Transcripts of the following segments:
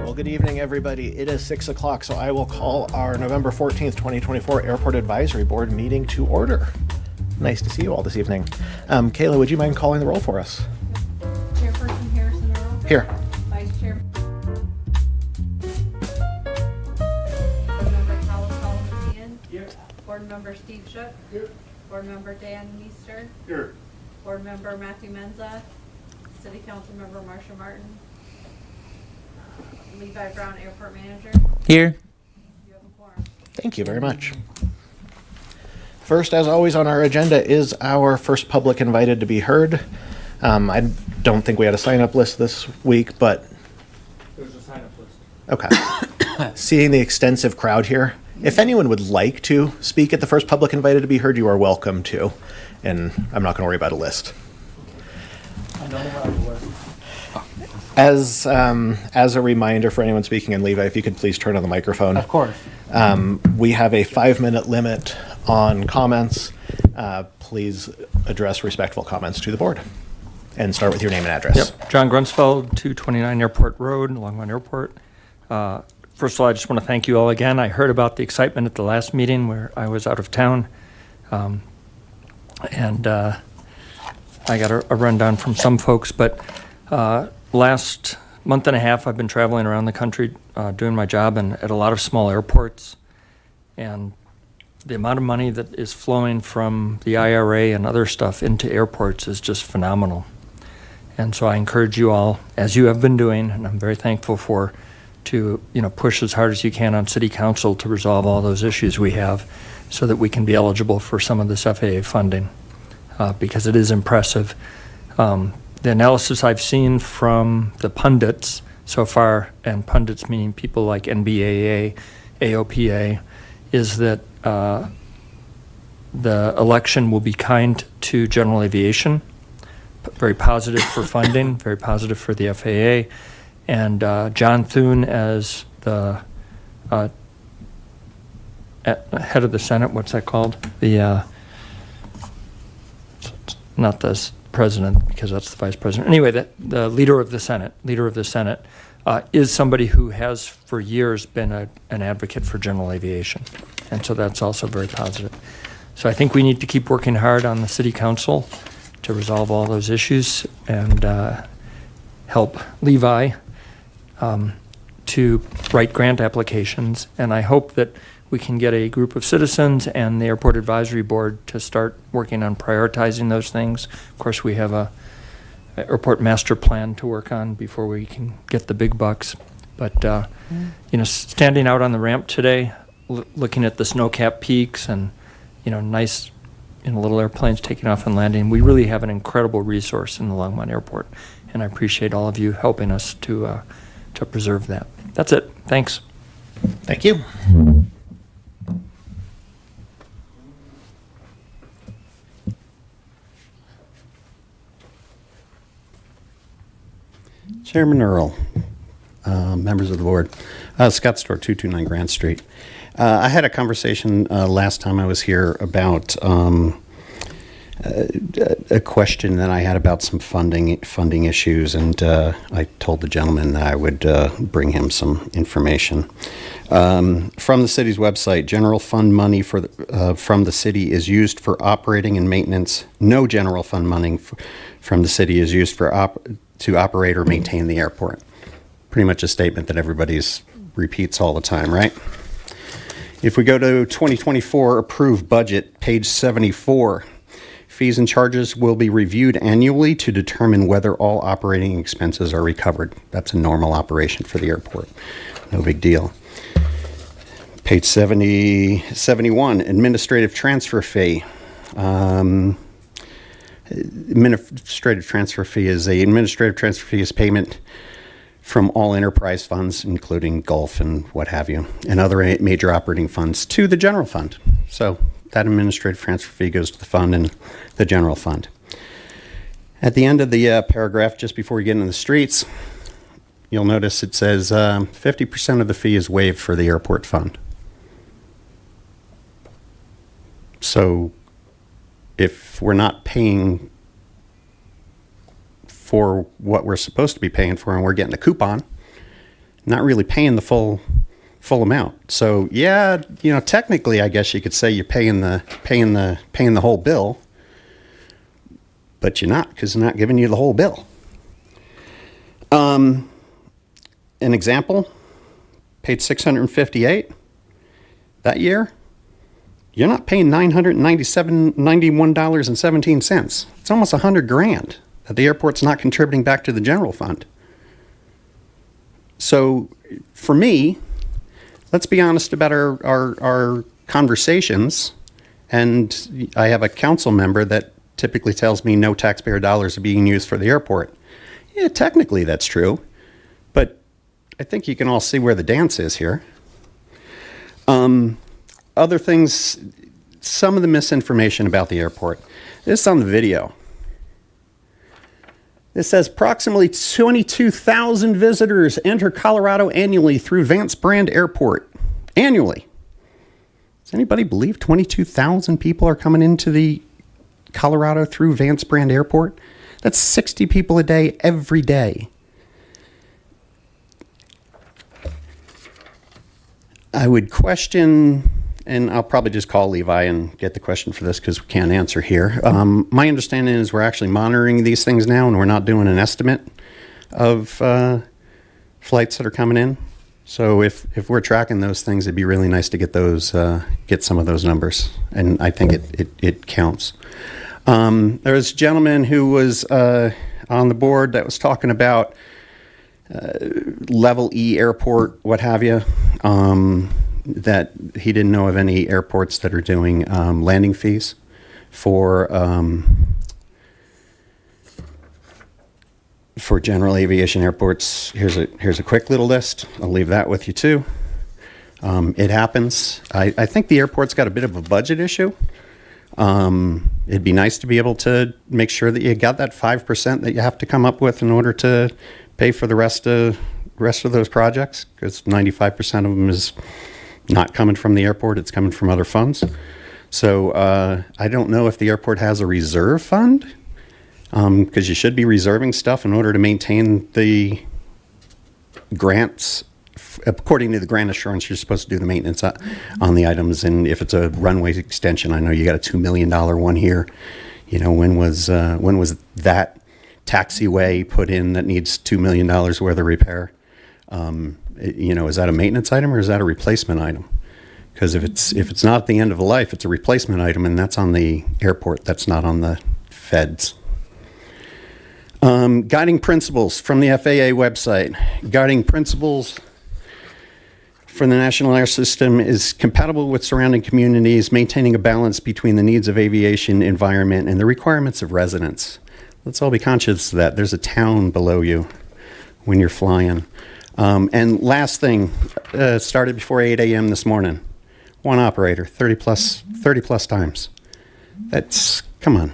Well, good evening, everybody. It is 6 o'clock, so I will call our November 14th, 2024 Airport Advisory Board meeting to order. Nice to see you all this evening. Kayla, would you mind calling the roll for us? Chairperson Harrison Earl. Here. Vice Chair. Board Member Colin Here. Board Member Steve Shook. Here. Board Member Dan Meester. Here. Board Member Matthew Menza. City Council Member Marsha Martin. Levi Brown, Airport Manager. Here. You have a quorum. Thank you very much. First, as always on our agenda, is our first public invited to be heard. I don't think we had a sign-up list this week, but... There's a sign-up list. Okay. Seeing the extensive crowd here, if anyone would like to speak at the first public invited to be heard, you are welcome to. And I'm not going to worry about a list. I know about the list. As a reminder for anyone speaking, and Levi, if you could please turn on the microphone. Of course. We have a 5-minute limit on comments. Please address respectful comments to the board. And start with your name and address. Yep. John Grunsfeld, 229 Airport Road, Longmont Airport. First of all, I just want to thank you all again. I heard about the excitement at the last meeting where I was out of town. And I got a rundown from some folks, but last month and a half, I've been traveling around the country doing my job and at a lot of small airports. And the amount of money that is flowing from the IRA and other stuff into airports is just phenomenal. And so I encourage you all, as you have been doing, and I'm very thankful for, to push as hard as you can on City Council to resolve all those issues we have so that we can be eligible for some of this FAA funding, because it is impressive. The analysis I've seen from the pundits so far, and pundits meaning people like NBAA, AOPA, is that the election will be kind to general aviation, very positive for funding, very positive for the FAA, and John Thune as the head of the Senate, what's that called? The not the president, because that's the vice president. Anyway, the leader of the Senate, is somebody who has for years been an advocate for general aviation. And so that's also very positive. So I think we need to keep working hard on the City Council to resolve all those issues and help Levi to write grant applications. And I hope that we can get a group of citizens and the Airport Advisory Board to start working on prioritizing those things. Of course, we have a airport master plan to work on before we can get the big bucks. But, standing out on the ramp today, looking at the snow-capped peaks and, nice, little airplanes taking off and landing, we really have an incredible resource in the Longmont Airport. And I appreciate all of you helping us to preserve that. That's it. Thanks. Thank you. Chairman Earl, members of the board, Scott Storr, 229 Grant Street. I had a conversation last time I was here about a question that I had about some funding issues, and I told the gentleman that I would bring him some information. From the city's website, general fund money from the city is used for operating and maintenance. No general fund money from the city is used to operate or maintain the airport. Pretty much a statement that everybody repeats all the time, right? If we go to 2024 approved budget, page 74, fees and charges will be reviewed annually to determine whether all operating expenses are recovered. That's a normal operation for the airport. No big deal. Page 71, administrative transfer fee. Administrative transfer fee is payment from all enterprise funds, including Gulf and what have you, and other major operating funds to the general fund. So that administrative transfer fee goes to the fund and the general fund. At the end of the paragraph, just before we get into the streets, you'll notice it says 50% of the fee is waived for the airport fund. So if we're not paying for what we're supposed to be paying for and we're getting a coupon, not really paying the full amount. So yeah, technically, I guess you could say you're paying the whole bill, but you're not, because they're not giving you the whole bill. An example, paid $658 that year. You're not paying $991.17. It's almost $100,000 that the airport's not contributing back to the general fund. So for me, let's be honest about our conversations. And I have a council member that typically tells me no taxpayer dollars are being used for the airport. Yeah, technically that's true, but I think you can all see where the dance is here. Other things, some of the misinformation about the airport. This is on the video. It says approximately 22,000 visitors enter Colorado annually through Vance Brand Airport. Annually. Does anybody believe 22,000 people are coming into the Colorado through Vance Brand Airport? That's 60 people a day, every day. I would question, and I'll probably just call Levi and get the question for this because we can't answer here. My understanding is we're actually monitoring these things now, and we're not doing an estimate of flights that are coming in. So if we're tracking those things, it'd be really nice to get those, get some of those numbers, and I think it counts. There was a gentleman who was on the board that was talking about Level E airport, what have you, that he didn't know of any airports that are doing landing fees for general aviation airports. Here's a quick little list. I'll leave that with you too. It happens. I think the airport's got a bit of a budget issue. It'd be nice to be able to make sure that you got that 5% that you have to come up with in order to pay for the rest of those projects, because 95% of them is not coming from the airport, it's coming from other funds. So I don't know if the airport has a reserve fund, because you should be reserving stuff in order to maintain the grants. According to the grant assurance, you're supposed to do the maintenance on the items, and if it's a runway extension, I know you got a $2 million one here. When was that taxiway put in that needs $2 million worth of repair? Is that a maintenance item or is that a replacement item? Because if it's not at the end of the life, it's a replacement item, and that's on the airport. That's not on the feds. Guiding principles from the FAA website. Guiding principles for the National Air System is compatible with surrounding communities, maintaining a balance between the needs of aviation environment and the requirements of residents. Let's all be conscious of that. There's a town below you when you're flying. And last thing, started before 8 a.m. this morning. One operator, 30 plus times. Come on,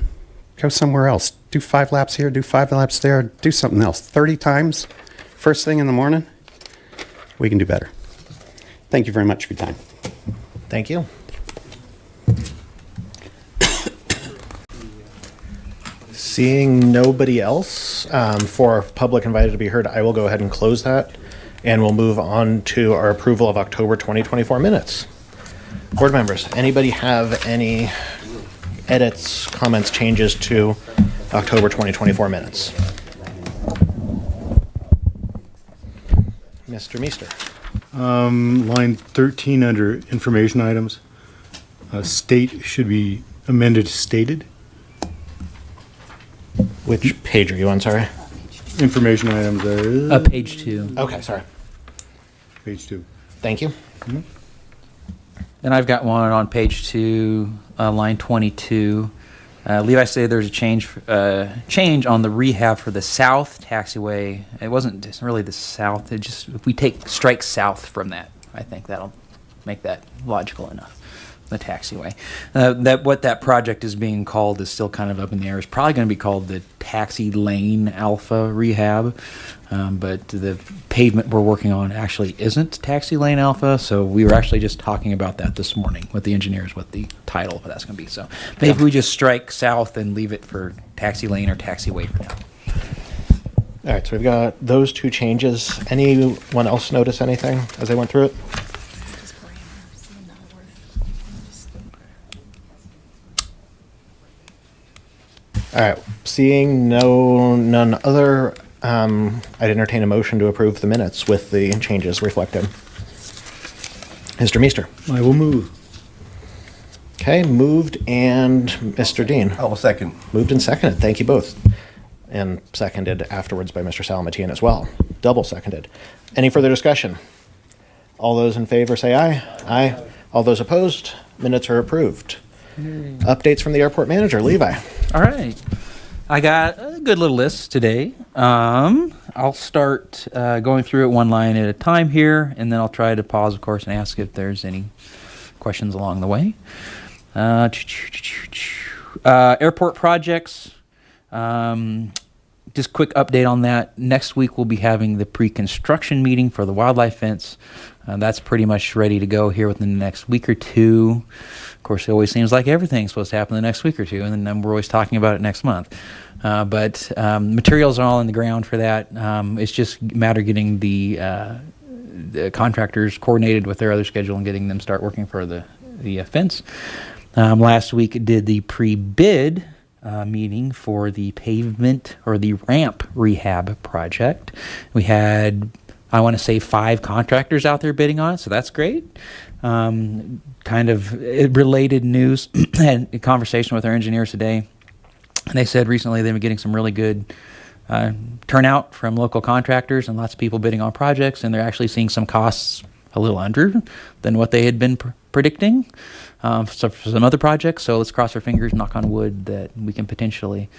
go somewhere else. Do 5 laps here, do 5 laps there, do something else. 30 times, first thing in the morning. We can do better. Thank you very much for your time. Thank you. Seeing nobody else for public invited to be heard, I will go ahead and close that, and we'll move on to our approval of October 2024 minutes. Board members, anybody have any edits, comments, changes to October 2024 minutes? Mr. Meester. Line 13 under information items, state should be amended to stated. Which page are you on, sorry? Information items are Page 2. Okay, sorry. page 2. Thank you. Then I've got one on page 2, line 22. Levi said there's a change on the rehab for the south taxiway. It wasn't just really the south. It just, if we strike south from that, I think that'll make that logical enough. The taxiway. What that project is being called is still kind of up in the air. It's probably going to be called the Taxi Lane Alpha Rehab, but the pavement we're working on actually isn't Taxi Lane Alpha, so we were actually just talking about that this morning with the engineers, what the title of that's going to be. So maybe we just strike south and leave it for Taxi Lane or Taxiway for now. All right, so we've got those two changes. Anyone else notice anything as I went through it? All right, seeing none other, I'd entertain a motion to approve the minutes with the changes reflected. Mr. Meester. I will move. Okay, moved, and Mr. Dean. I will second. Moved and seconded. Thank you both. And seconded afterwards by Mr. Salamatian as well. Double seconded. Any further discussion? All those in favor say aye. Aye. All those opposed? Minutes are approved. Updates from the airport manager, Levi. All right. I got a good little list today. I'll start going through it one line at a time here, and then I'll try to pause, of course, and ask if there's any questions along the way. Airport projects. Just quick update on that. Next week we'll be having the pre-construction meeting for the wildlife fence. That's pretty much ready to go here within the next week or two. Of course, it always seems like everything's supposed to happen in the next week or two, and then we're always talking about it next month. But materials are all in the ground for that. It's just a matter of getting the contractors coordinated with their other schedule and getting them start working for the fence. Last week did the pre-bid meeting for the pavement or the ramp rehab project. We had, I want to say, 5 contractors out there bidding on it, so that's great. Kind of related news, had a conversation with our engineers today, and they said recently they've been getting some really good turnout from local contractors and lots of people bidding on projects, and they're actually seeing some costs a little under than what they had been predicting. So for some other projects, so let's cross our fingers, knock on wood, that we can potentially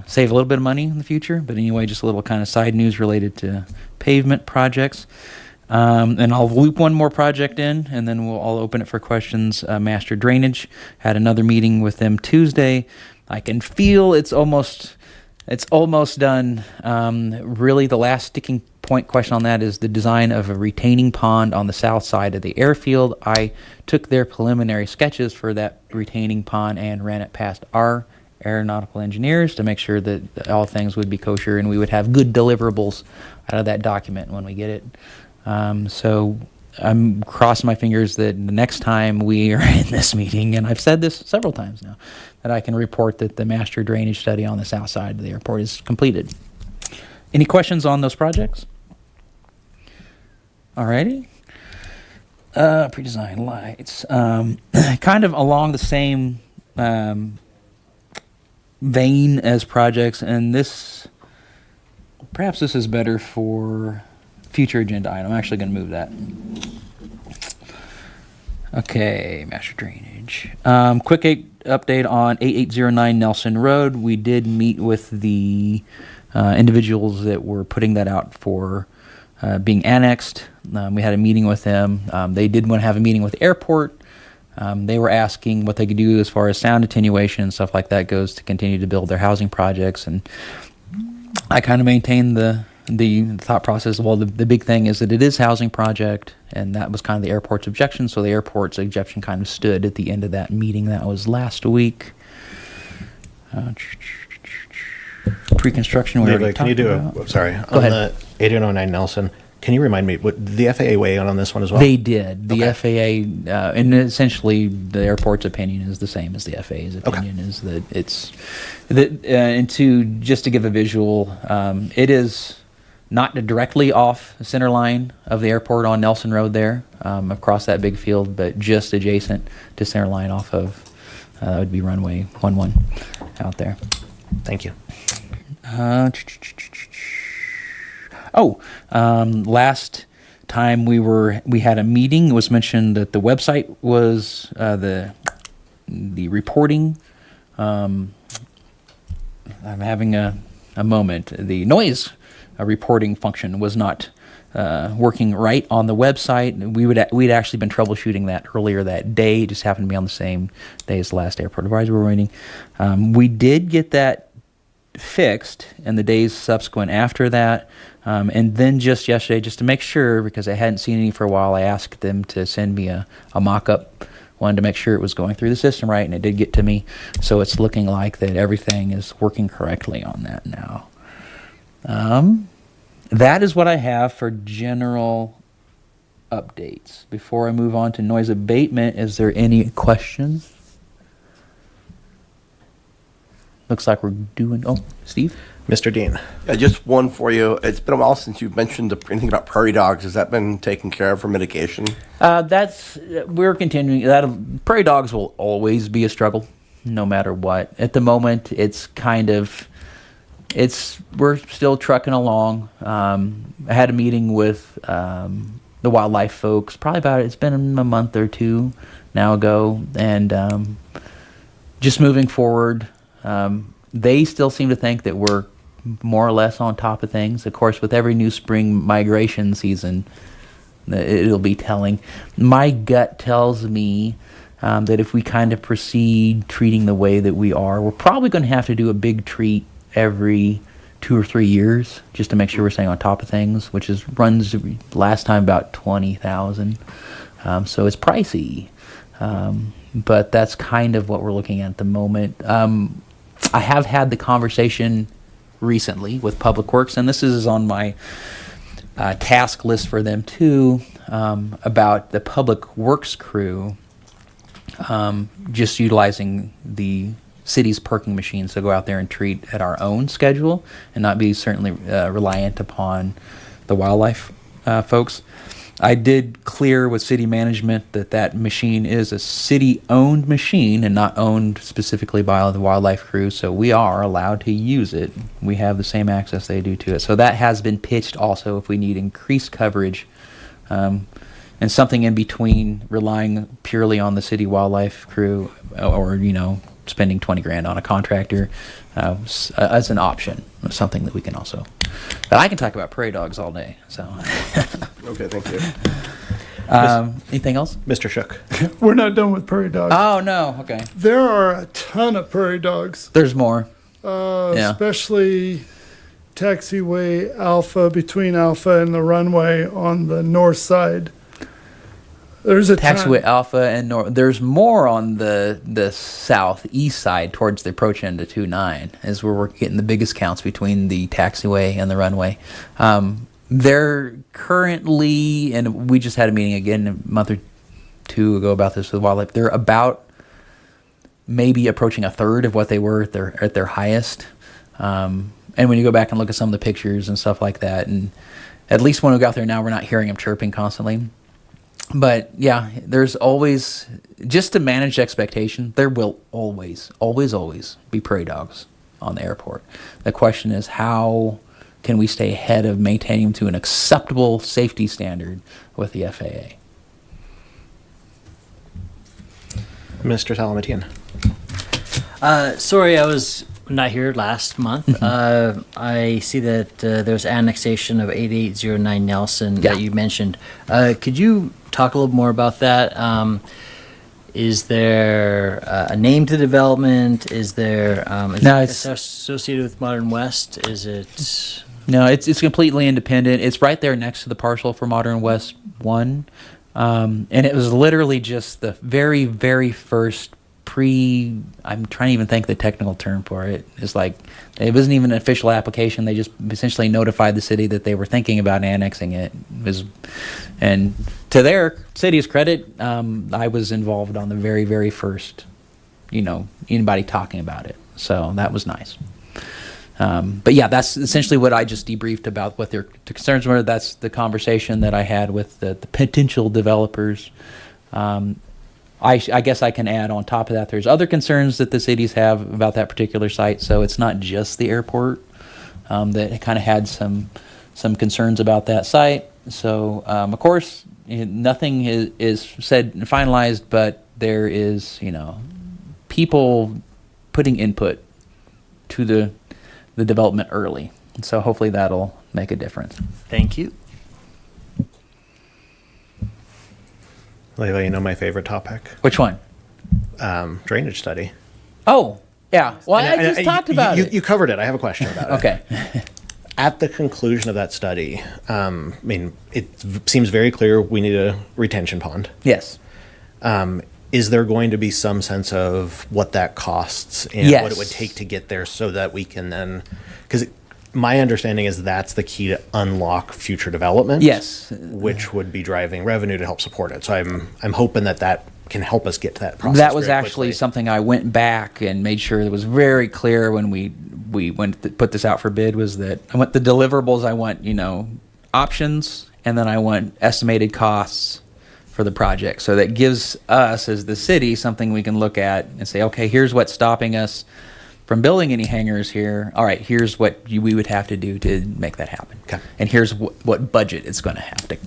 save a little bit of money in the future. But anyway, just a little kind of side news related to pavement projects. And I'll loop one more project in, and then I'll open it for questions. Master Drainage had another meeting with them Tuesday. I can feel it's almost done. Really, the last sticking point question on that is the design of a retaining pond on the south side of the airfield. I took their preliminary sketches for that retaining pond and ran it past our aeronautical engineers to make sure that all things would be kosher and we would have good deliverables out of that document when we get it. So I'm crossing my fingers that the next time we are in this meeting, and I've said this several times now, that I can report that the master drainage study on the south side of the airport is completed. Any questions on those projects? Alrighty. Pre-design lights. Kind of along the same vein as projects, and perhaps this is better for future agenda item. I'm actually going to move that. Okay, master drainage. Quick update on 8809 Nelson Road. We did meet with the individuals that were putting that out for being annexed. We had a meeting with them. They did want to have a meeting with the airport. They were asking what they could do as far as sound attenuation and stuff like that goes to continue to build their housing projects. And I kind of maintain the thought process. Well, the big thing is that it is a housing project, and that was kind of the airport's objection. So the airport's objection kind of stood at the end of that meeting. That was last week. Pre-construction. Can you do the 8809 Nelson? Can you remind me, what the FAA weigh in on this one as well? They did. The Okay. FAA, and essentially the airport's opinion is the same as the FAA's opinion, is that it's that, and just to give a visual, it is not directly off the center line of the airport on Nelson Road there, across that big field, but just adjacent to center line off of, that would be runway 11 out there. Thank you. Last time we had a meeting, it was mentioned that the website was the reporting. I'm having a moment. The noise reporting function was not working right on the website. We'd actually been troubleshooting that earlier that day. It just happened to be on the same day as the last airport advisory meeting. We did get that fixed in the days subsequent after that. And then just yesterday, just to make sure, because I hadn't seen any for a while, I asked them to send me a mock-up. Wanted to make sure it was going through the system right, and it did get to me. So it's looking like that everything is working correctly on that now. That is what I have for general updates. Before I move on to noise abatement, is there any questions? Looks like we're doing. Oh, Steve? Mr. Dean. Just one for you. It's been a while since you've mentioned anything about prairie dogs. Has that been taken care of for mitigation? We're continuing. Prairie dogs will always be a struggle, no matter what. At the moment, we're still trucking along. I had a meeting with the wildlife folks. It's been a month or two now ago, and just moving forward. They still seem to think that we're more or less on top of things. Of course, with every new spring migration season, it'll be telling. My gut tells me that if we kind of proceed treating the way that we are, we're probably going to have to do a big treat every 2 or 3 years just to make sure we're staying on top of things, which runs last time about $20,000. So it's pricey. But that's kind of what we're looking at the moment. I have had the conversation recently with Public Works, and this is on my task list for them too, about the Public Works crew just utilizing the city's parking machines to go out there and treat at our own schedule and not be certainly reliant upon the wildlife folks. I did clear with city management that machine is a city-owned machine and not owned specifically by the wildlife crew, so we are allowed to use it. We have the same access they do to it. So that has been pitched also if we need increased coverage and something in between relying purely on the city wildlife crew or, spending $20,000 on a contractor as an option, something that we can also. But I can talk about prairie dogs all day. So. Okay, thank you. Anything else? Mr. Shook. We're not done with prairie dogs. Oh no. Okay. There are a ton of prairie dogs, There's more. Yeah. especially taxiway Alpha, between Alpha and the runway on the north side. There's a Taxiway ton. Alpha and there's more on the southeast side towards the approach end to 29 is where we're getting the biggest counts between the taxiway and the runway. They're currently, and we just had a meeting again a month or two ago about this with wildlife. They're about maybe approaching a third of what they were at their highest. And when you go back and look at some of the pictures and stuff like that, and at least when we go out there now, we're not hearing them chirping constantly. But yeah, there's always, just to manage expectation, there will always be prairie dogs on the airport. The question is, how can we stay ahead of maintaining them to an acceptable safety standard with the FAA? Mr. Salamatian. Sorry, I was not here last month. I see that there's annexation of 8809 Nelson that you mentioned. Could you talk a little more about that? Is there a name to the development? Is there it's associated with Modern West? Is it? No, it's completely independent. It's right there next to the parcel for Modern West 1. And it was literally just the very, very first I'm trying to even think the technical term for it. It's like, it wasn't even an official application. They just essentially notified the city that they were thinking about annexing it. And to their city's credit, I was involved on the very, very first, anybody talking about it. So that was nice. But yeah, that's essentially what I just debriefed about what their concerns were. That's the conversation that I had with the potential developers. I guess I can add on top of that, there's other concerns that the cities have about that particular site. So it's not just the airport that kind of had some concerns about that site. So of course, nothing is said and finalized, but there is people putting input to the development early. So hopefully that'll make a difference. Thank you. Layla, my favorite topic. Which one? Drainage study. Oh, yeah. Well, And I just talked about it. You covered it. I have a question about it. Okay. At the conclusion of that study, it seems very clear we need a retention pond. Yes. Is there going to be some sense of what that costs and Yes. what it would take to get there so that we can then, because my understanding is that's the key to unlock future development. Yes. Which would be driving revenue to help support it. So I'm hoping that can help us get to that process. That was very actually quickly. something I went back and made sure it was very clear when we went to put this out for bid, was that I want the deliverables, I want, options, and then I want estimated costs for the project. So that gives us as the city something we can look at and say, okay, here's what's stopping us from building any hangars here. All right, here's what we would have to do to make that happen. Okay. And here's what budget it's going to have to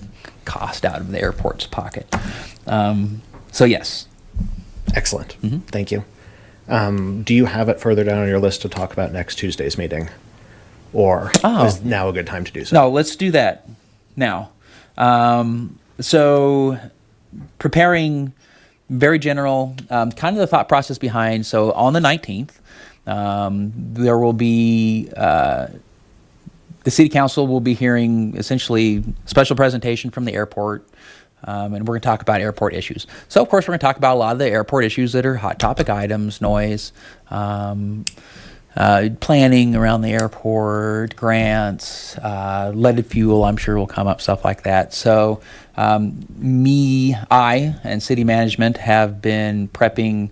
cost out of the airport's pocket. So yes. Excellent. Thank you. Do you have it further down on your list to talk about next Tuesday's meeting? Or is now a good time to do so? No, let's do that now. So preparing very general, kind of the thought process behind. So on the 19th, there will be, the city council will be hearing essentially a special presentation from the airport. And we're going to talk about airport issues. So, of course, we're going to talk about a lot of the airport issues that are hot topic items, noise, planning around the airport, grants, leaded fuel, I'm sure will come up, stuff like that. So I, and city management have been prepping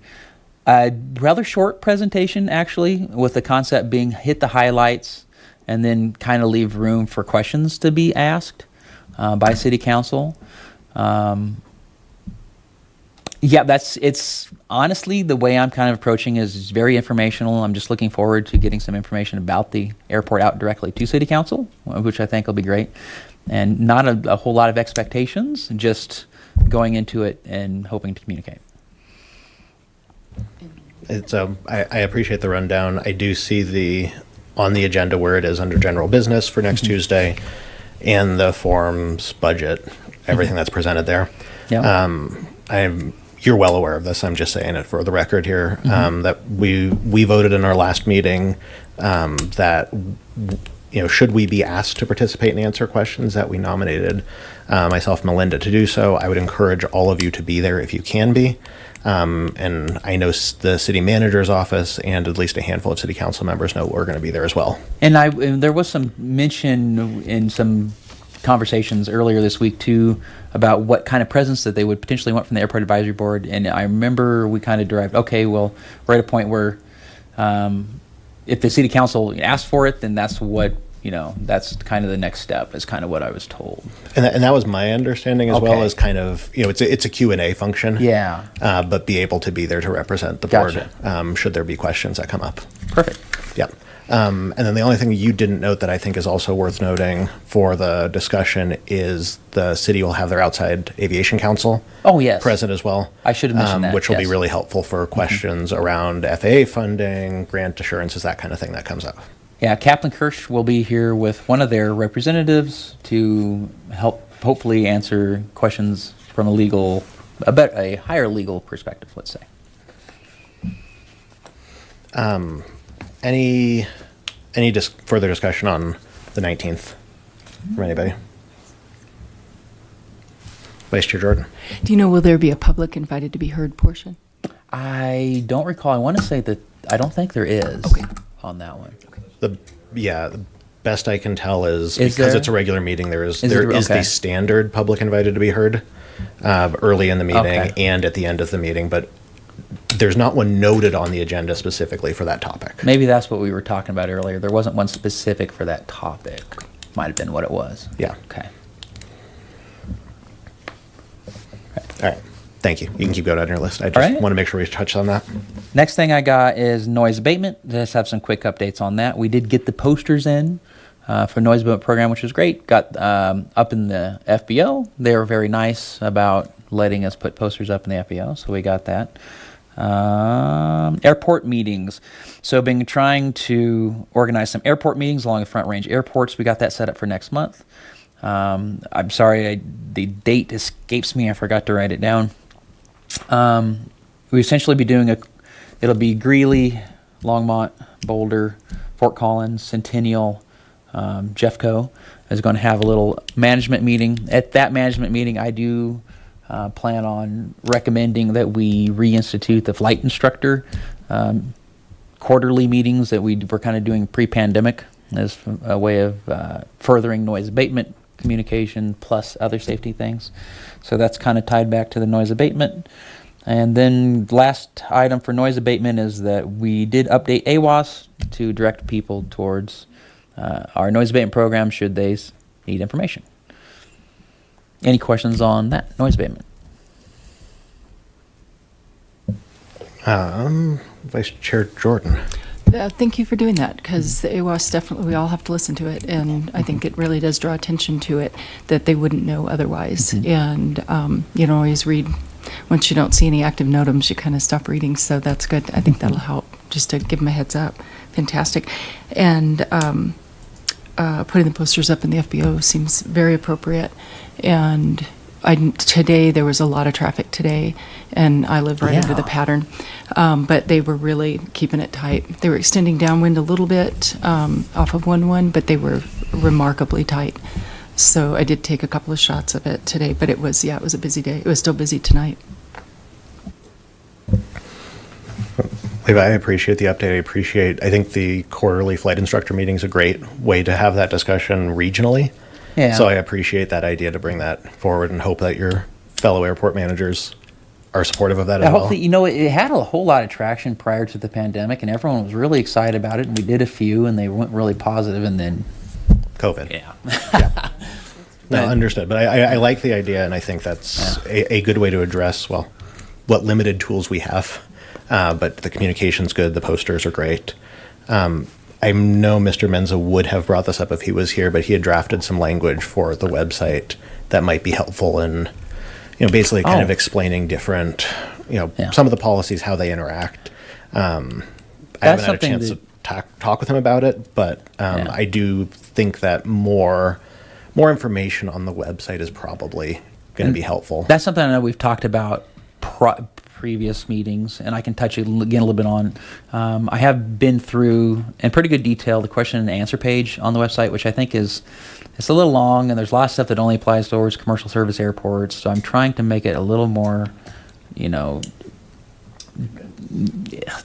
a rather short presentation, actually, with the concept being hit the highlights and then kind of leave room for questions to be asked by city council. It's honestly the way I'm kind of approaching is very informational. I'm just looking forward to getting some information about the airport out directly to city council, which I think will be great. And not a whole lot of expectations, just going into it and hoping to communicate. I appreciate the rundown. I do see on the agenda where it is under general business for next Tuesday and the forms budget, everything that's presented there. Yeah. You're well aware of this. I'm just saying it for the record here, that we voted in our last meeting that should we be asked to participate and answer questions, that we nominated myself and Melinda to do so. I would encourage all of you to be there if you can be. And I know the city manager's office and at least a handful of city council members know we're going to be there as well. And there was some mention in some conversations earlier this week too about what kind of presence that they would potentially want from the airport advisory board. And I remember we kind of derived, okay, well, we're at a point where if the city council asks for it, then that's what, that's kind of the next step, is kind of what I was told. And that was my understanding as well, Okay. as kind of, it's a Q&A function. Yeah. But be able to be there to represent the Gotcha. board should there be questions that come up. Perfect. Yep. And then the only thing you didn't note that I think is also worth noting for the discussion is the city will have their outside aviation council Oh, yes. present as well. I should have mentioned that, which will be yes. really helpful for questions around FAA funding, grant assurances, that kind of thing that comes up. Yeah, Kaplan Kirsch will be here with one of their representatives to help hopefully answer questions from a higher legal perspective, let's say. Any further discussion on the 19th from anybody? Vice Chair Jordan. Do you know, will there be a public invited to be heard portion? I don't recall. I want to say that I don't think there is on that one. The best I can tell is Is because there? it's a regular meeting, there is okay. the standard public invited to be heard early in the meeting Okay. and at the end of the meeting, but there's not one noted on the agenda specifically for that topic. Maybe that's what we were talking about earlier. There wasn't one specific for that topic. Might have been what it was. Yeah. Okay. All right. Thank you. You can keep going on your list. I just right. want to make sure we touch on that. Next thing I got is noise abatement. Just have some quick updates on that. We did get the posters in for noise abatement program, which was great. Got up in the FBO. They were very nice about letting us put posters up in the FBO, so we got that. Airport meetings. So been trying to organize some airport meetings along the Front Range airports. We got that set up for next month. I'm sorry, the date escapes me. I forgot to write it down. We essentially be doing it'll be Greeley, Longmont, Boulder, Fort Collins, Centennial, Jeffco is going to have a little management meeting. At that management meeting, I do plan on recommending that we reinstitute the flight instructor quarterly meetings that we were kind of doing pre-pandemic as a way of furthering noise abatement communication plus other safety things. So that's kind of tied back to the noise abatement. And then last item for noise abatement is that we did update AWAS to direct people towards our noise abatement program should they need information. Any questions on that noise abatement? Vice Chair Jordan. Thank you for doing that, because the AWAS definitely, we all have to listen to it, and I think it really does draw attention to it that they wouldn't know otherwise. And you don't always read, once you don't see any active NOTAMs, you kind of stop reading, so that's good. I think that'll help, just to give them a heads up. Fantastic. And putting the posters up in the FBO seems very appropriate. And today, there was a lot of traffic today, and I live right under the pattern. But they were really keeping it tight. They were extending downwind a little bit off of 1-1, but they were remarkably tight. So I did take a couple of shots of it today, but it was a busy day. It was still busy tonight. Levi, I appreciate the update. I think the quarterly flight instructor meeting is a great way to have that discussion regionally. Yeah. So I appreciate that idea to bring that forward and hope that your fellow airport managers are supportive of that as well. Hopefully, it had a whole lot of traction prior to the pandemic, and everyone was really excited about it, and we did a few, and they went really positive, and then COVID. Yeah. No, understood. But I like the idea, and I think that's a good way to address, well, what limited tools we have. But the communication's good. The posters are great. I know Mr. Menza would have brought this up if he was here, but he had drafted some language for the website that might be helpful in, basically kind of explaining different, some of the policies, how they interact. I haven't had a chance to talk with him about it, but I do think that more information on the website is probably going to be helpful. That's something I know we've talked about previous meetings, and I can touch again a little bit on. I have been through in pretty good detail the question and answer page on the website, which I think it's a little long, and there's a lot of stuff that only applies towards commercial service airports. So I'm trying to make it a little more,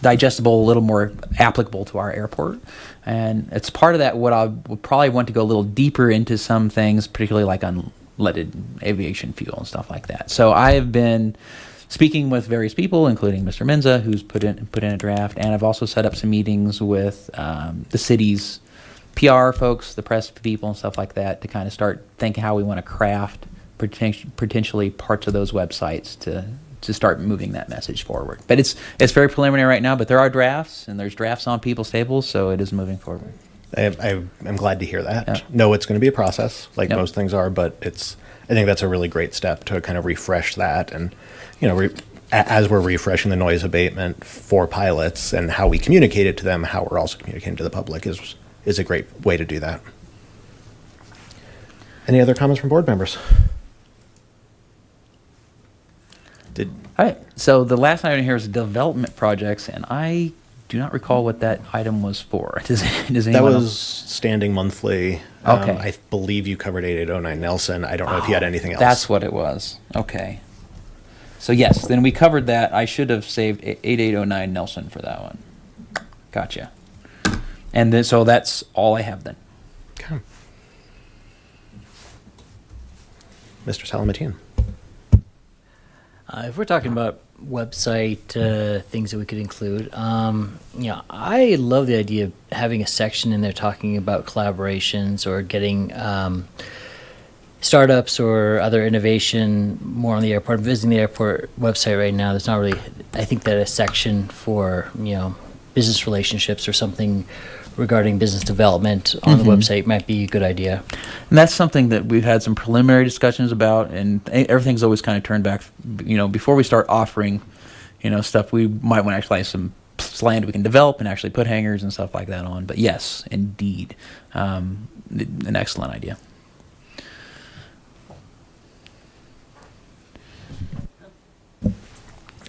digestible, a little more applicable to our airport. And it's part of that. What I would probably want to go a little deeper into some things, particularly like unleaded aviation fuel and stuff like that. So I have been speaking with various people, including Mr. Menza, who's put in a draft, and I've also set up some meetings with the city's PR folks, the press people, and stuff like that, to kind of start thinking how we want to craft potentially parts of those websites to start moving that message forward. But it's very preliminary right now, but there are drafts, and there's drafts on people's tables, so it is moving forward. I'm glad to hear that. Yeah. No, it's going to be a process, like most things are, but I think that's a really great step to kind of refresh that. And, as we're refreshing the noise abatement for pilots and how we communicate it to them, how we're also communicating to the public is a great way to do that. Any other comments from board members? All right. So the last item here is development projects, and I do not recall what that item was for. Does anyone That was else? standing monthly. Okay. I believe you covered 8809 Nelson. I don't know if you had anything else. That's what it was. Okay. So yes, then we covered that. I should have saved 8809 Nelson for that one. Gotcha. And then, so that's all I have then. Okay. Mr. Salamatian. If we're talking about website things that we could include, I love the idea of having a section in there talking about collaborations or getting startups or other innovation more on the airport. I'm visiting the airport website right now. There's not really, I think that a section for, business relationships or something regarding business development on the website might be a good idea. And that's something that we've had some preliminary discussions about, and everything's always kind of turned back, before we start offering, stuff, we might want to actually have some land we can develop and actually put hangars and stuff like that on. But yes, indeed, an excellent idea.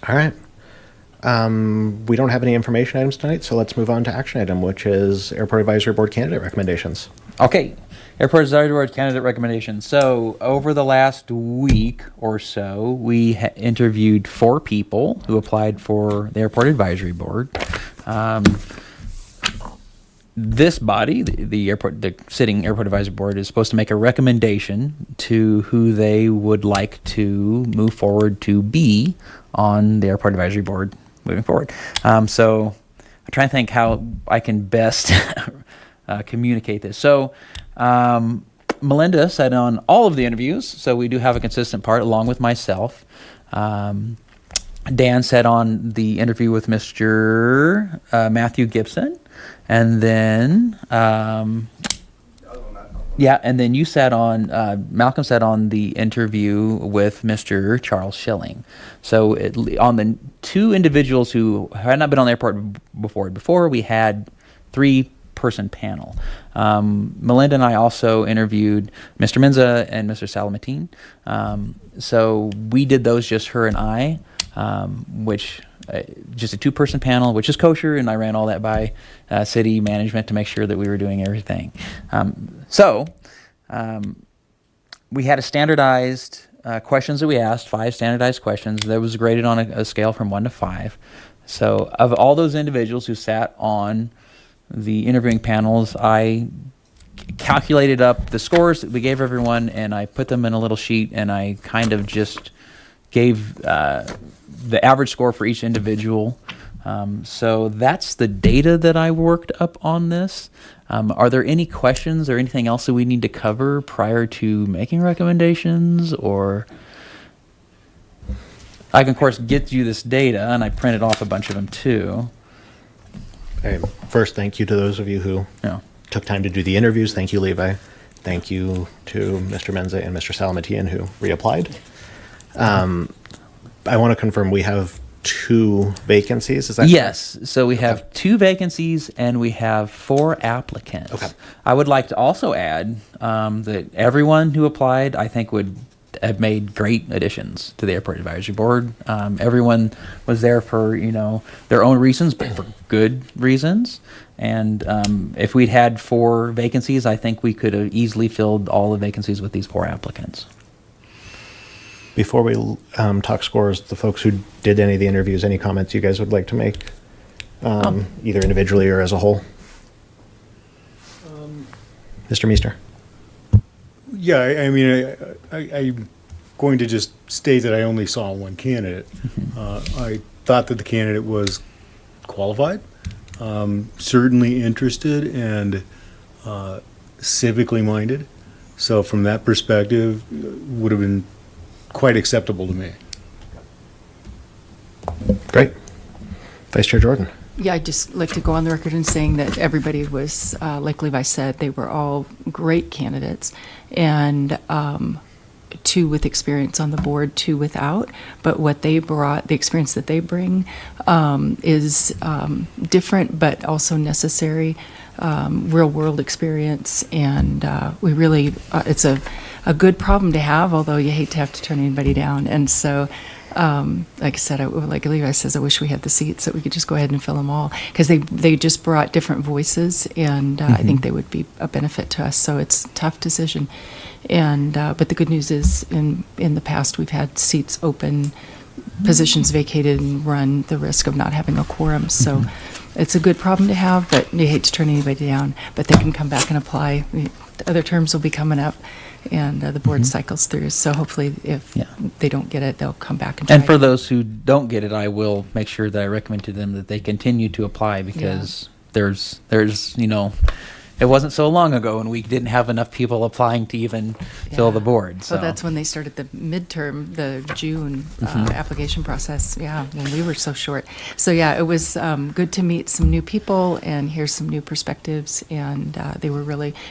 All right. We don't have any information items tonight, so let's move on to action item, which is Airport Advisory Board candidate recommendations. Okay, Airport Advisory Board candidate recommendations. So over the last week or so, we interviewed 4 people who applied for the Airport Advisory Board. this body, the sitting airport advisory board, is supposed to make a recommendation to who they would like to move forward to be on the airport advisory board moving forward. So I'm trying to think how I can best communicate this. So Melinda sat on all of the interviews, so we do have a consistent part along with myself. Dan sat on the interview with Mr. Matthew Gibson, and then and then you sat on Malcolm sat on the interview with Mr. Charles Schilling. So on the two individuals who had not been on the airport before, we had 3-person panel. Melinda and I also interviewed Mr. Menza and Mr. Salamatine. So we did those, just her and I, which just a 2-person panel, which is kosher, and I ran all that by city management to make sure that we were doing everything. We had a standardized questions that we asked, 5 standardized questions. That was graded on a scale from 1 to 5. So of all those individuals who sat on the interviewing panels, I calculated up the scores that we gave everyone, and I put them in a little sheet, and I kind of just gave the average score for each individual. So that's the data that I worked up on this. Are there any questions or anything else that we need to cover prior to making recommendations? Or I can, of course, get you this data, and I printed off a bunch of them too. First, thank you to those of you who Yeah. took time to do the interviews. Thank you, Levi. Thank you to Mr. Menza and Mr. Salamatian who reapplied. I want to confirm we have 2 vacancies. Is that Yes. So we have 2 vacancies and we have 4 applicants. Okay. I would like to also add that everyone who applied, I think, would have made great additions to the airport advisory board. Everyone was there for their own reasons, but for good reasons. And if we'd had 4 vacancies, I think we could have easily filled all the vacancies with these 4 applicants. Before we talk scores, the folks who did any of the interviews, any comments you guys would like to make, either individually or as a whole? Mr. Meester? Yeah, I mean, I'm going to just state that I only saw one candidate. I thought that the candidate was qualified, certainly interested, and civically minded. So from that perspective, would have been quite acceptable to me. Great. Vice Chair Jordan? Yeah, I'd just like to go on the record in saying that everybody was, like Levi said, they were all great candidates, and 2 with experience on the board, 2 without. But what they brought, the experience that they bring, is different, but also necessary, real-world experience, and we really, it's a good problem to have, although you hate to have to turn anybody down. And so, like I said, like Levi says, I wish we had the seats that we could just go ahead and fill them all, because they just brought different voices, and I think they would be a benefit to us. So it's a tough decision. And but the good news is, in the past, we've had seats open, positions vacated, and run the risk of not having a quorum. So it's a good problem to have, but you hate to turn anybody down. But they can come back and apply. The other terms will be coming up, and the board cycles through. So hopefully, if they don't get it, they'll come back and try. And for those who don't get it, I will make sure that I recommend to them that they continue to apply, because there's it wasn't so long ago when we didn't have enough people applying to even fill the board. So that's when they started the midterm, the June application process. Yeah, when we were so short. So yeah, it was good to meet some new people and hear some new perspectives, and it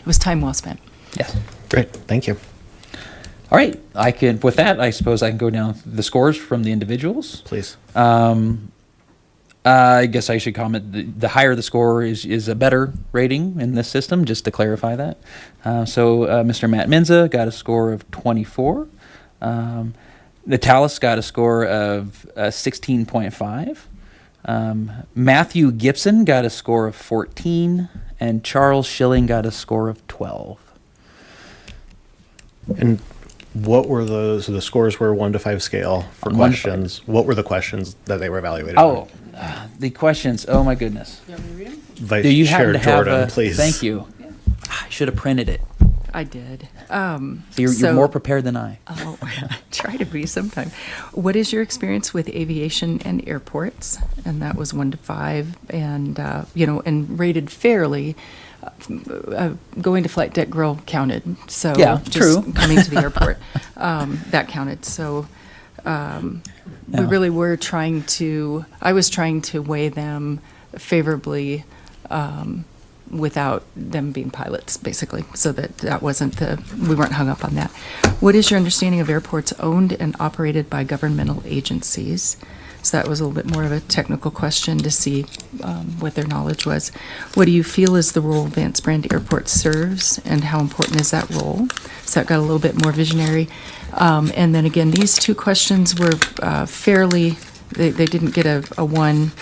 was time well spent. Yes. Great. Thank you. All right. With that, I suppose I can go down the scores from the individuals. Please. I guess I should comment, the higher the score is a better rating in this system, just to clarify that. So Mr. Matt Menza got a score of 24. Natalis got a score of 16.5. Matthew Gibson got a score of 14. And Charles Schilling got a score of 12. And what were those? So the scores were 1 to 5 scale for questions. What were the questions that they were evaluated on? The questions. Oh my goodness. You want me to read them? Vice Do you Chair happen to have Jordan, a? please. Thank you. I should have printed it. I did. So you're more prepared than I. Oh, I try to be sometime. What is your experience with aviation and airports? And that was 1 to 5, and and rated fairly. Going to Flight Deck Grill counted. So Yeah, just true. coming to the airport, that counted. So we really were trying to. I was trying to weigh them favorably. Without them being pilots, basically, so that wasn't we weren't hung up on that. What is your understanding of airports owned and operated by governmental agencies? So that was a little bit more of a technical question to see what their knowledge was. What do you feel is the role Vance Brand Airport serves, and how important is that role? So that got a little bit more visionary. And then again, these two questions were fairly, they didn't get a 1.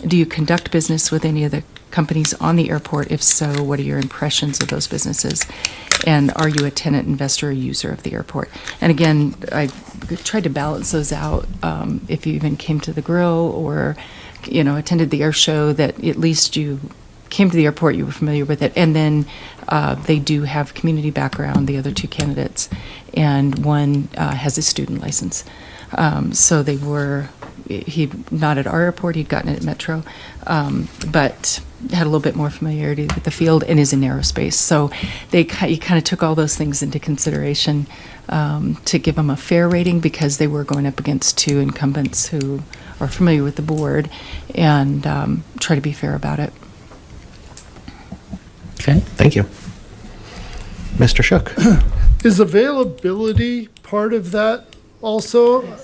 Do you conduct business with any of the companies on the airport? If so, what are your impressions of those businesses? And are you a tenant, investor, or user of the airport? And again, I tried to balance those out. If you even came to the grill or, attended the air show, that at least you came to the airport, you were familiar with it. And then they do have community background, the other 2 candidates, and one has a student license. So they were, he not at our airport, he'd gotten it at Metro, but had a little bit more familiarity with the field and is in aerospace. So you kind of took all those things into consideration to give them a fair rating, because they were going up against 2 incumbents who are familiar with the board, and try to be fair about it. Okay. Thank you. Mr. Shook. Is availability part of that also?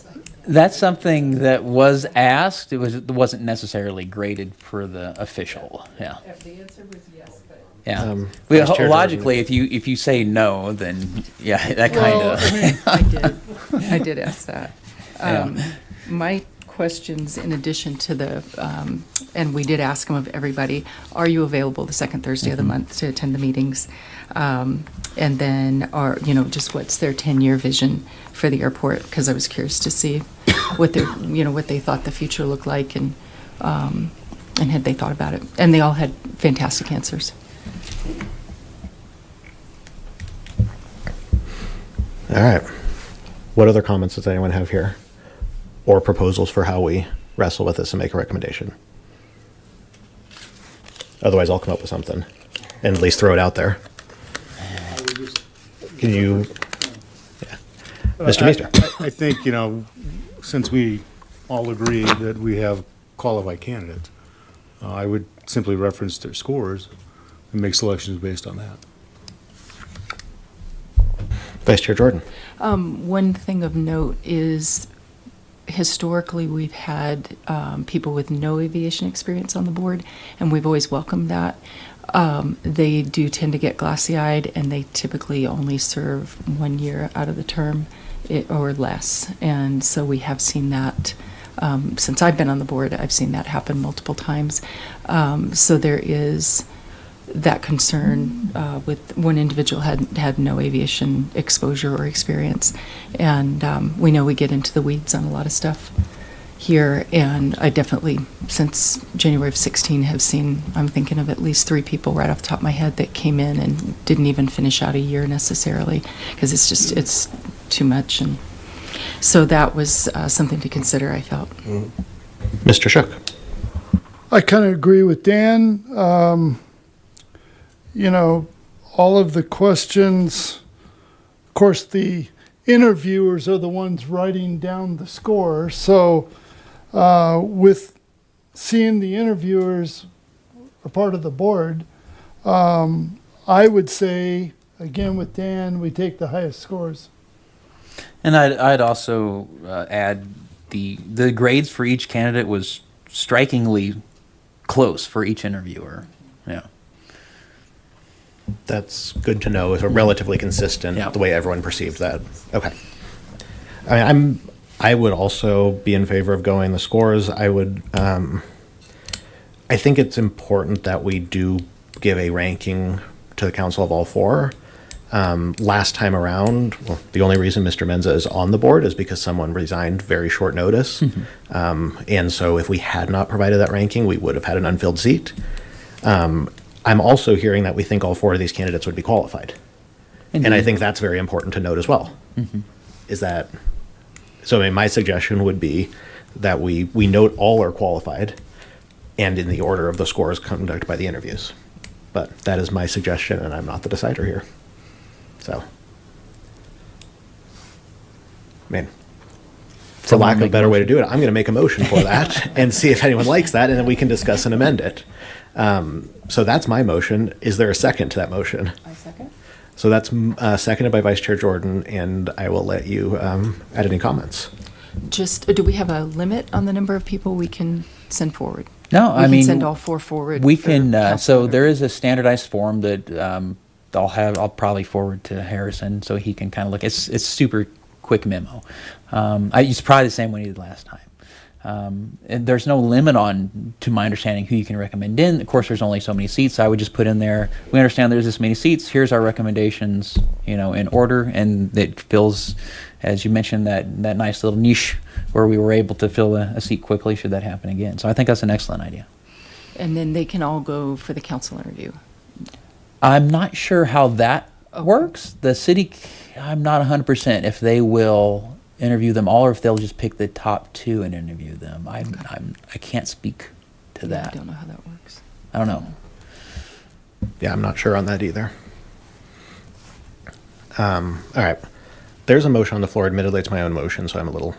That's something that was asked. It wasn't necessarily graded for the official. Yeah. The answer was yes, but. Yeah. Vice Chair Logically, if you say no, then yeah, that kind Well, of. I did ask that. Yeah. My questions, in addition to the, and we did ask them of everybody, are you available the second Thursday of the month to attend the meetings? And then just what's their 10-year vision for the airport? Because I was curious to see what their, what they thought the future looked like, and had they thought about it. And they all had fantastic answers. All right. What other comments does anyone have here? Or proposals for how we wrestle with this and make a recommendation? Otherwise, I'll come up with something and at least throw it out there. Can you, yeah. Mr. Meester? I think, since we all agree that we have qualified candidates, I would simply reference their scores and make selections based on that. Vice Chair Jordan? One thing of note is, historically, we've had people with no aviation experience on the board, and we've always welcomed that. They do tend to get glassy-eyed, and they typically only serve 1 year out of the term or less. And so we have seen that. Since I've been on the board, I've seen that happen multiple times. So there is that concern with one individual had no aviation exposure or experience. And we know we get into the weeds on a lot of stuff here, and I definitely, since January of 16, have seen, I'm thinking of at least 3 people right off the top of my head that came in and didn't even finish out a year necessarily, because it's too much. And so that was something to consider, I felt. Mr. Shook? I kind of agree with Dan. All of the questions, of course, the interviewers are the ones writing down the score. So with seeing the interviewers are part of the board, I would say, again with Dan, we take the highest scores. And I'd also add the grades for each candidate was strikingly close for each interviewer. Yeah. That's good to know. It's relatively consistent, Yeah. the way everyone perceived that. Okay. I would also be in favor of going the scores. I would, I think it's important that we do give a ranking to the council of all 4. Last time around, well, the only reason Mr. Menza is on the board is because someone resigned very short notice. And so if we had not provided that ranking, we would have had an unfilled seat. I'm also hearing that we think all 4 of these candidates would be qualified. And I Indeed. think that's very important to note as well. Is that, so I mean, my suggestion would be that we note all are qualified and in the order of the scores conducted by the interviews. But that is my suggestion, and I'm not the decider here. So, I mean, for Someone lack of a make a better way to motion. do it, I'm going to make a motion for that and see if anyone likes that, and then we can discuss and amend it. So that's my motion. Is there a second to that motion? I second. So that's seconded by Vice Chair Jordan, and I will let you add any comments. Just, do we have a limit on the number of people we can send forward? No, We I can mean, send all 4 forward. we for can, council so member. there is a standardized form that I'll probably forward to Harrison so he can kind of look. It's super quick memo. It's probably the same one he did last time. And there's no limit on, to my understanding, who you can recommend in. Of course, there's only so many seats. I would just put in there, we understand there's this many seats. Here's our recommendations, in order. And it fills, as you mentioned, that nice little niche where we were able to fill a seat quickly should that happen again. So I think that's an excellent idea. And then they can all go for the council interview. I'm not sure how that works. The city, I'm not 100% if they will interview them all or if they'll just pick the top 2 and interview them. I can't speak to I that. don't know how that works. I don't know. Yeah, I'm not sure on that either. All right. There's a motion on the floor. Admittedly, it's my own motion, so I'm a little,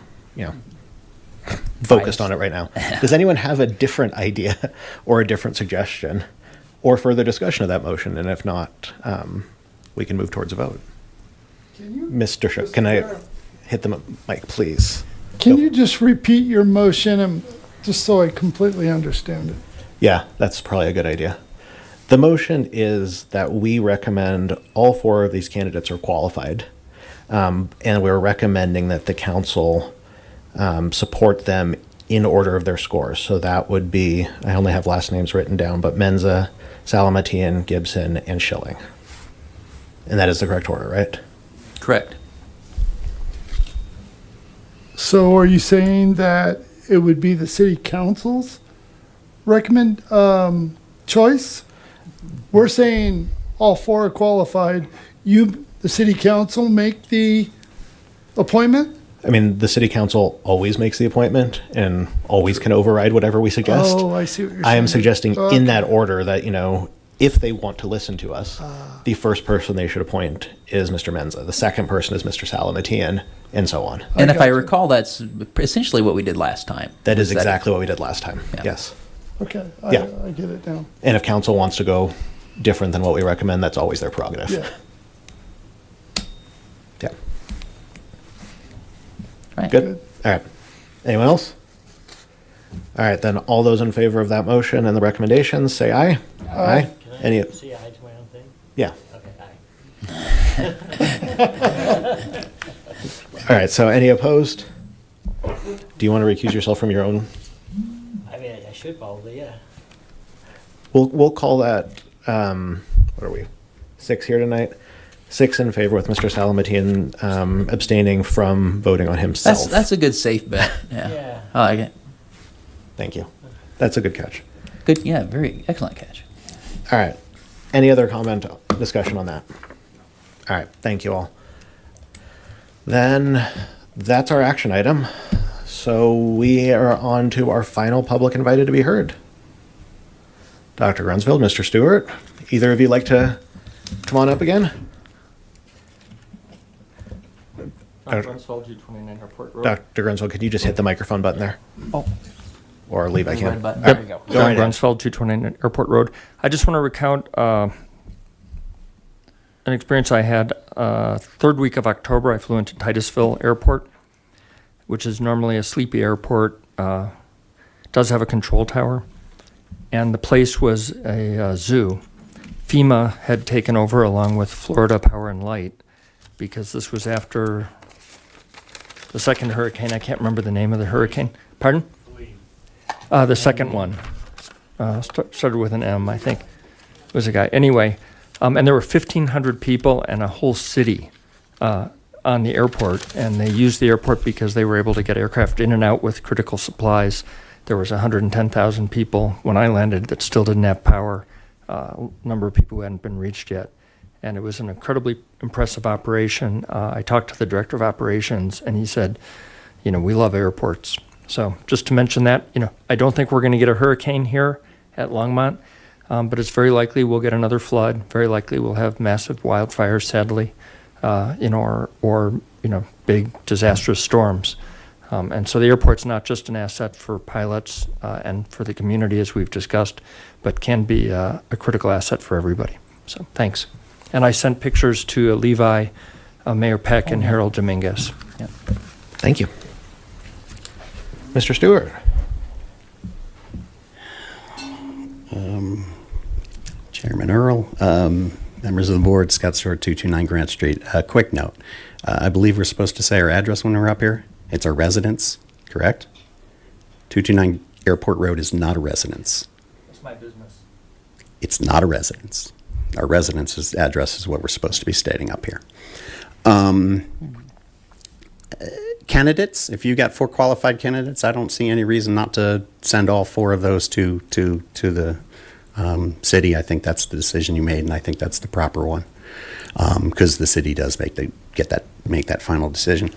focused on it right now. Does anyone have a different idea or a different suggestion or further discussion of that motion? And if not, we can move towards a vote. Mr. Shook, can I hit the mic, please? Can you just repeat your motion and just so I completely understand it? Yeah, that's probably a good idea. The motion is that we recommend all 4 of these candidates are qualified, and we're recommending that the council support them in order of their scores. So that would be, I only have last names written down, but Menza, Salamatian, Gibson, and Schilling. And that is the correct order, right? Correct. So are you saying that it would be the city council's choice? We're saying all 4 are qualified. The city council, make the appointment? I mean, the city council always makes the appointment and always can override whatever we suggest. Oh, I see what you're saying. I am suggesting Okay. in that order that, if they want to listen to us, the first person they should appoint is Mr. Menza. The second person is Mr. Salamatian, and so on. And if I gotcha. recall, that's essentially what we did last time. That is Was exactly what we did last time. Yeah. Yes. Okay, Yeah. I get it now. And if council wants to go different than what we recommend, that's always their prerogative. Yeah. Yeah. Right. Good. All right. Anyone else? All right, then all those in favor of that motion and the recommendations, say aye. Aye. Any? See eye to my own thing? Yeah. Okay, aye. All right, so any opposed? Do you want to recuse yourself from your own? I mean, I should probably, yeah. We'll call that, what are we, 6 here tonight? 6 in favor with Mr. Salamatian abstaining from voting on himself. That's a good safe bet. Yeah. Yeah. I like it. Thank you. That's a good catch. Good. Yeah. Very excellent catch. All right. Any other comment, discussion on that? All right. Thank you all. Then that's our action item. So we are on to our final public invited to be heard. Dr. Grunsfeld, Mr. Stewart, either of you like to come on up again? Grunsfeld, G29 Airport Road. Dr. Grunsfeld, could you just hit the microphone button there? Oh. Or leave, I Red can. button. Yep. There you go. Go right ahead. Grunsfeld, 229 Airport Road. I just want to recount an experience I had. Third week of October, I flew into Titusville Airport, which is normally a sleepy airport. Does have a control tower, and the place was a zoo. FEMA had taken over along with Florida Power and Light because this was after the second hurricane. I can't remember the name of the hurricane. Pardon? The second one started with an M, I think. It was a guy. Anyway, and there were 1,500 people and a whole city on the airport, and they used the airport because they were able to get aircraft in and out with critical supplies. There was 110,000 people when I landed that still didn't have power. a number of people who hadn't been reached yet. And it was an incredibly impressive operation. I talked to the director of operations, and he said, we love airports. So just to mention that, I don't think we're going to get a hurricane here at Longmont, but it's very likely we'll get another flood. Very likely we'll have massive wildfires, sadly, or big disastrous storms. And so the airport's not just an asset for pilots and for the community, as we've discussed, but can be a critical asset for everybody. So thanks. And I sent pictures to Levi, Mayor Peck, and Harold Dominguez. Yep. Thank you. Mr. Stewart. Chairman Earl, members of the board, Scott Stewart, 229 Grant Street. A quick note. I believe we're supposed to say our address when we're up here. It's our residence, correct? 229 Airport Road is not a residence. That's my business. It's not a residence. Our residence's address is what we're supposed to be stating up here. Candidates, if you got 4 qualified candidates, I don't see any reason not to send all 4 of those to the city. I think that's the decision you made, and I think that's the proper one, because the city does make that final decision.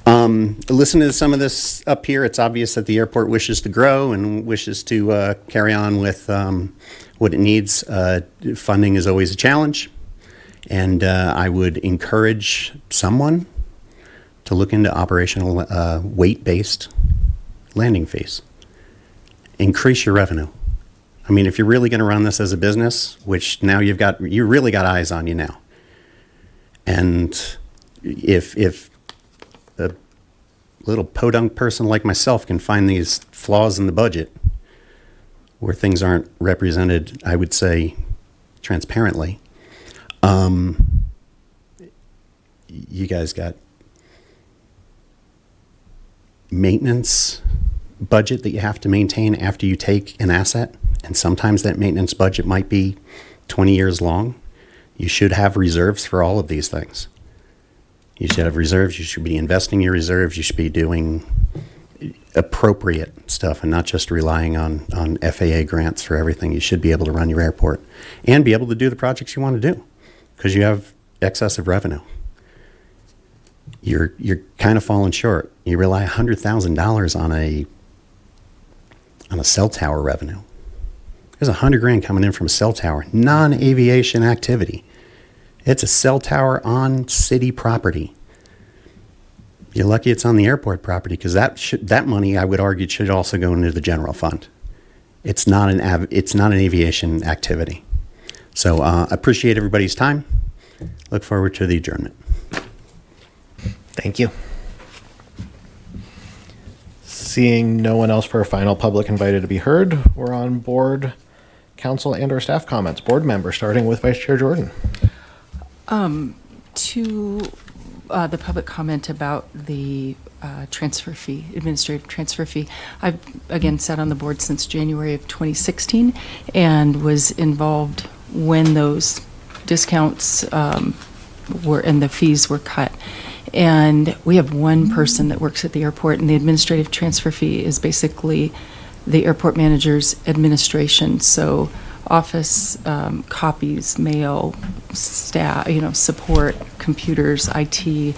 Listening to some of this up here, it's obvious that the airport wishes to grow and wishes to carry on with what it needs. Funding is always a challenge, and I would encourage someone to look into operational weight-based landing fees. Increase your revenue. I mean, if you're really going to run this as a business, which now you really got eyes on you now. And if a little podunk person like myself can find these flaws in the budget where things aren't represented, I would say, transparently, you guys got maintenance budget that you have to maintain after you take an asset, and sometimes that maintenance budget might be 20 years long. You should have reserves for all of these things. You should have reserves. You should be investing your reserves. You should be doing appropriate stuff and not just relying on FAA grants for everything. You should be able to run your airport and be able to do the projects you want to do because you have excessive revenue. You're kind of falling short. You rely $100,000 on a cell tower revenue. There's $100,000 coming in from a cell tower, non-aviation activity. It's a cell tower on city property. You're lucky it's on the airport property because that money, I would argue, should also go into the general fund. It's not an aviation activity. So appreciate everybody's time. Look forward to the adjournment. Thank you. Seeing no one else for a final public invited to be heard, we're on board council and or staff comments. Board member, starting with Vice Chair Jordan. To the public comment about the transfer fee, administrative transfer fee. I've, again, sat on the board since January of 2016 and was involved when those discounts were and the fees were cut. And we have one person that works at the airport, and the administrative transfer fee is basically the airport manager's administration. So office, copies, mail, staff, support, computers, IT,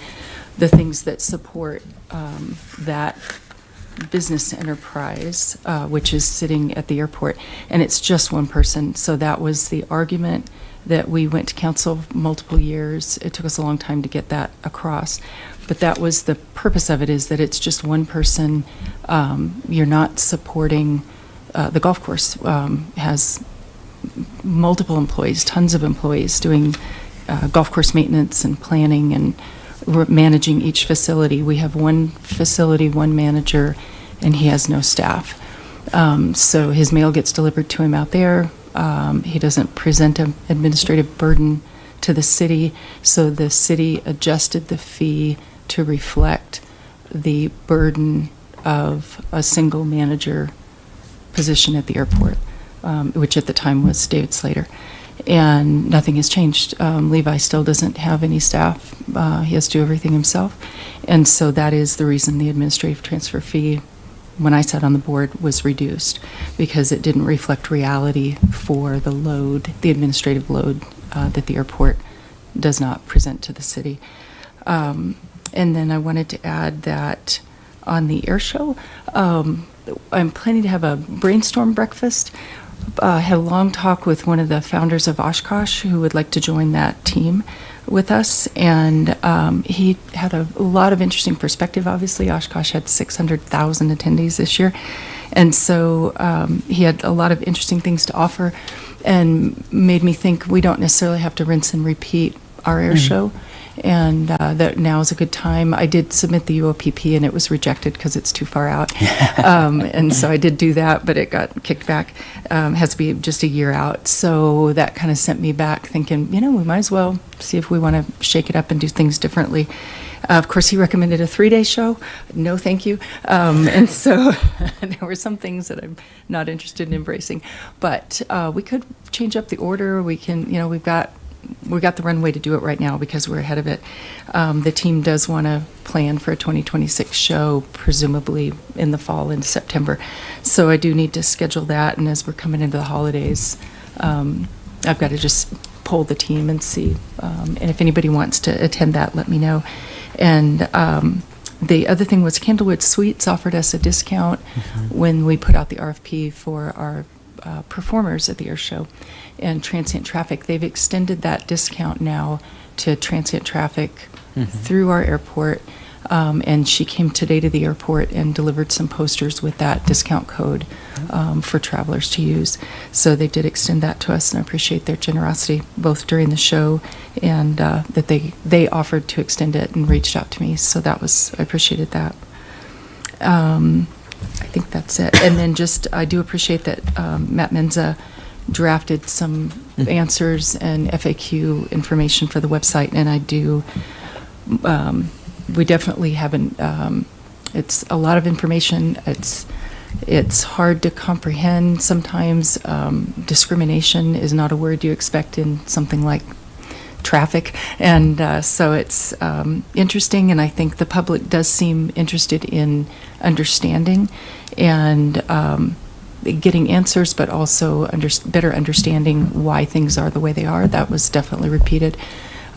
the things that support that business enterprise, which is sitting at the airport. And it's just one person. So that was the argument that we went to council multiple years. It took us a long time to get that across. But that was the purpose of it, is that it's just one person. You're not supporting, the golf course has multiple employees, tons of employees doing golf course maintenance and planning and managing each facility. We have one facility, one manager, and he has no staff. So his mail gets delivered to him out there. He doesn't present an administrative burden to the city, so the city adjusted the fee to reflect the burden of a single manager position at the airport, which at the time was David Slater. And nothing has changed. Levi still doesn't have any staff. He has to do everything himself. And so that is the reason the administrative transfer fee when I sat on the board, was reduced because it didn't reflect reality for the load, the administrative load that the airport does not present to the city. And then I wanted to add that on the air show, I'm planning to have a brainstorm breakfast. Had a long talk with one of the founders of Oshkosh who would like to join that team with us, and he had a lot of interesting perspective. Obviously, Oshkosh had 600,000 attendees this year, and so he had a lot of interesting things to offer, and made me think we don't necessarily have to rinse and repeat our air show, and that now is a good time. I did submit the UOPP, and it was rejected because it's too far out, and so I did do that, but it got kicked back. Has to be just a year out, so that kind of sent me back thinking, we might as well see if we want to shake it up and do things differently. Of course, he recommended a 3-day show. No, thank you. And so there were some things that I'm not interested in embracing, but we could change up the order. We can, we've got the runway to do it right now because we're ahead of it. The team does want to plan for a 2026 show, presumably in the fall, in September. So I do need to schedule that, and as we're coming into the holidays, I've got to just poll the team and see. And if anybody wants to attend that, let me know. And the other thing was Candlewood Suites offered us a discount when we put out the RFP for our performers at the air show. And transient traffic, they've extended that discount now to transient traffic through our airport. And she came today to the airport and delivered some posters with that discount code for travelers to use. So they did extend that to us, and I appreciate their generosity, both during the show and that they offered to extend it and reached out to me. So I appreciated that. I think that's it. And then I do appreciate that Matt Menza drafted some answers and FAQ information for the website, and I do. We definitely haven't. It's a lot of information. It's hard to comprehend sometimes. Discrimination is not a word you expect in something like traffic, and so it's interesting. And I think the public does seem interested in understanding and getting answers, but also better understanding why things are the way they are. That was definitely repeated,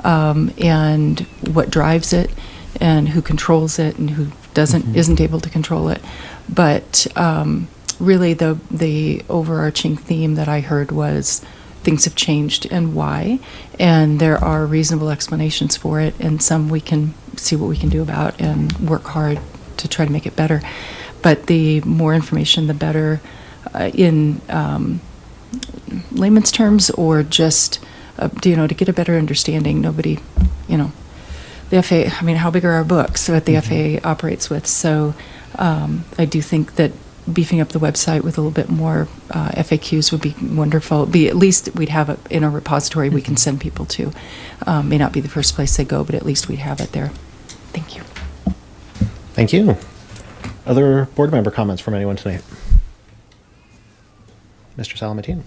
and what drives it, and who controls it, and who isn't able to control it. But really, the overarching theme that I heard was things have changed and why, and there are reasonable explanations for it, and some we can see what we can do about and work hard to try to make it better. But the more information, the better. In layman's terms, or just to get a better understanding. Nobody, the FAA. I mean, how big are our books that the FAA operates with? So I do think that beefing up the website with a little bit more FAQs would be wonderful. At least we'd have it in a repository we can send people to. May not be the first place they go, but at least we'd have it there. Thank you. Thank you. Other board member comments from anyone tonight? Mr. Salamatine.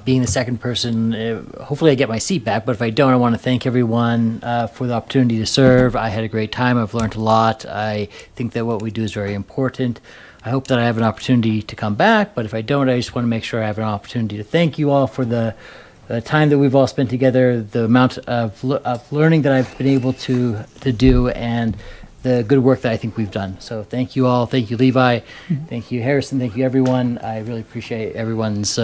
Being the second person, hopefully I get my seat back, but if I don't, I want to thank everyone for the opportunity to serve. I had a great time. I've learned a lot. I think that what we do is very important. I hope that I have an opportunity to come back, but if I don't, I just want to make sure I have an opportunity to thank you all for the time that we've all spent together, the amount of learning that I've been able to do, and the good work that I think we've done. So thank you all. Thank you, Levi. Thank you, Harrison. Thank you, everyone. I really appreciate everyone's,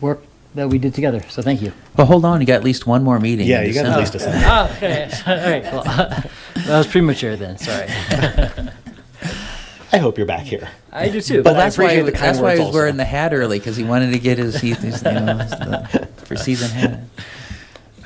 work that we did together. So thank you. Well, hold on. You got at least one more meeting. Yeah, in you got December. at least a second. Okay. All right. Well, that was premature then. Sorry. I hope you're back here. I do too. But Well, I that's why. appreciate the kind That's why words he was wearing also. the hat early, because he wanted to get his for season hat.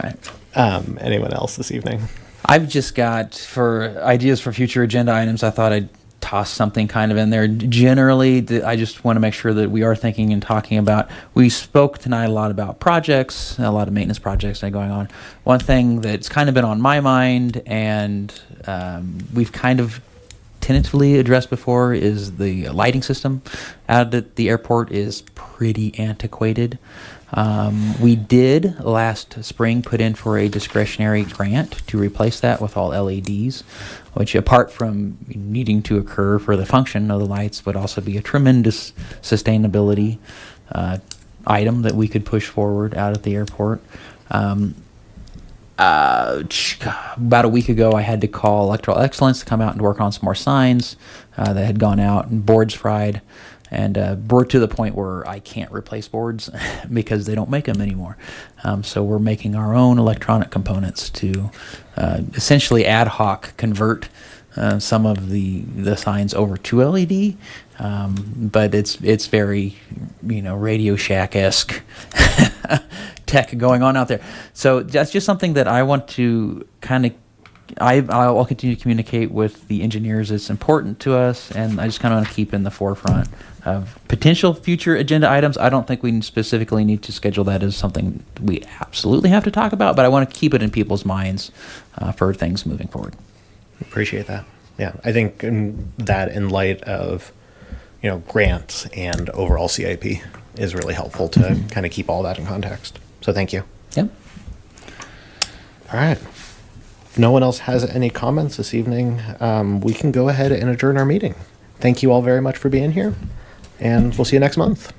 All right. Anyone else this evening? I've just got, for ideas for future agenda items, I thought I'd toss something kind of in there. Generally, I just want to make sure that we are thinking and talking about, we spoke tonight a lot about projects, a lot of maintenance projects that are going on. One thing that's kind of been on my mind, and we've kind of tentatively addressed before is the lighting system out at the airport is pretty antiquated. We did last spring put in for a discretionary grant to replace that with all LEDs, which apart from needing to occur for the function of the lights would also be a tremendous sustainability item that we could push forward out at the airport. About a week ago, I had to call Electoral Excellence to come out and work on some more signs that had gone out and boards fried. And we're to the point where I can't replace boards because they don't make them anymore. So we're making our own electronic components to essentially ad hoc convert some of the signs over to LED. But it's very, Radio Shack-esque tech going on out there. So that's just something that I want to kind of, I'll continue to communicate with the engineers. It's important to us, and I just kind of want to keep in the forefront of potential future agenda items. I don't think we specifically need to schedule that as something we absolutely have to talk about, but I want to keep it in people's minds for things moving forward. Appreciate that. Yeah, I think that in light of, grants and overall CIP is really helpful to kind of keep all that in context. So thank you. Yep. All right. If no one else has any comments this evening, we can go ahead and adjourn our meeting. Thank you all very much for being here, and we'll see you next month.